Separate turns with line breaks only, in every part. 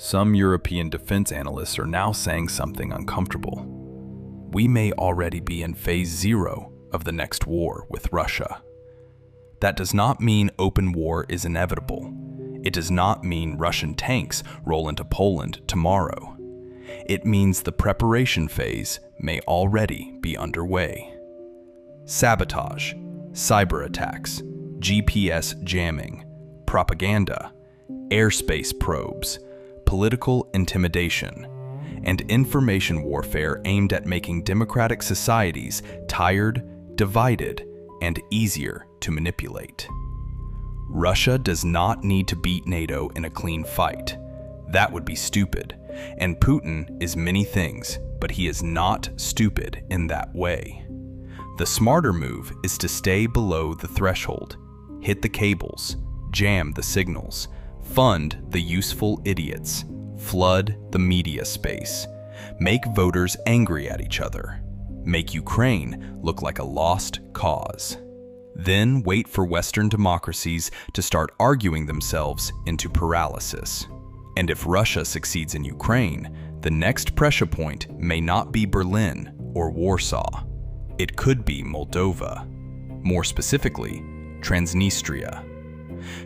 Some European defense analysts are now saying something uncomfortable. We may already be in phase 0 of the next war with Russia. That does not mean open war is inevitable. It does not mean Russian tanks roll into Poland tomorrow. It means the preparation phase may already be underway. Sabotage, cyberattacks, GPS jamming, propaganda, airspace probes, political intimidation, and information warfare aimed at making democratic societies tired, divided, and easier to manipulate. Russia does not need to beat NATO in a clean fight. That would be stupid, and Putin is many things, but he is not stupid in that way. The smarter move is to stay below the threshold, hit the cables, jam the signals, fund the useful idiots, flood the media space, make voters angry at each other, make Ukraine look like a lost cause. Then wait for Western democracies to start arguing themselves into paralysis. And if Russia succeeds in Ukraine, the next pressure point may not be Berlin or Warsaw. It could be Moldova. More specifically, Transnistria.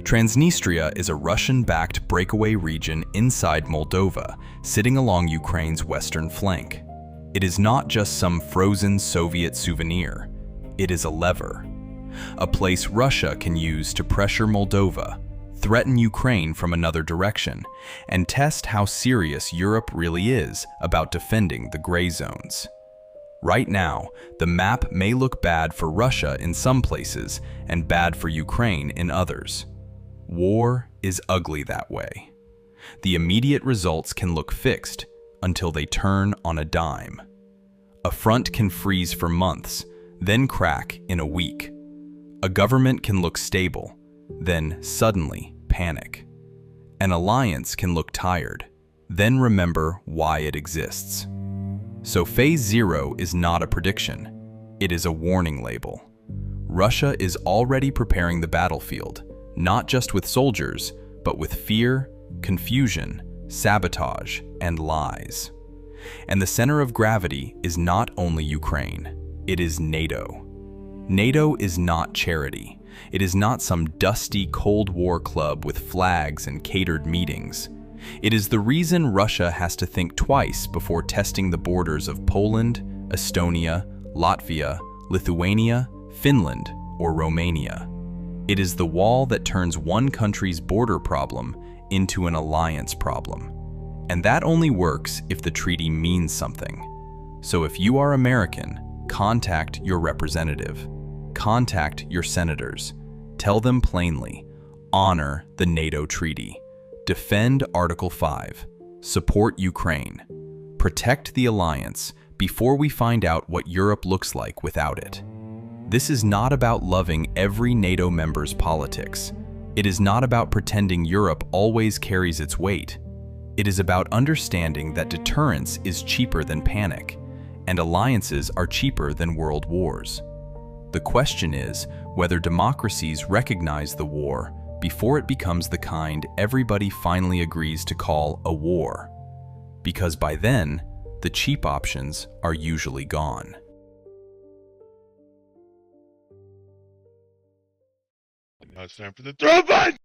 Transnistria is a Russian-backed breakaway region inside Moldova, sitting along Ukraine's western flank. It is not just some frozen Soviet souvenir. It is a lever. A place Russia can use to pressure Moldova, threaten Ukraine from another direction, and test how serious Europe really is about defending the gray zones. Right now, the map may look bad for Russia in some places and bad for Ukraine in others. War is ugly that way. The immediate results can look fixed until they turn on a dime. A front can freeze for months, then crack in a week. A government can look stable, then suddenly panic. An alliance can look tired, then remember why it exists. So phase 0 is not a prediction. It is a warning label. Russia is already preparing the battlefield, not just with soldiers, but with fear, confusion, sabotage, and lies. And the center of gravity is not only Ukraine, it is NATO. NATO is not charity. It is not some dusty Cold War club with flags and catered meetings. It is the reason Russia has to think twice before testing the borders of Poland, Estonia, Latvia, Lithuania, Finland, or Romania. It is the wall that turns one country's border problem into an alliance problem. And that only works if the treaty means something. So if you are American, contact your representative. Contact your senators. Tell them plainly, honor the NATO treaty. Defend Article 5. Support Ukraine. Protect the alliance before we find out what Europe looks like without it. This is not about loving every NATO member's politics. It is not about pretending Europe always carries its weight. It is about understanding that deterrence is cheaper than panic, and alliances are cheaper than world wars. The question is whether democracies recognize the war before it becomes the kind everybody finally agrees to call a war. Because by then, the cheap options are usually gone.
Now it's time for the throw button!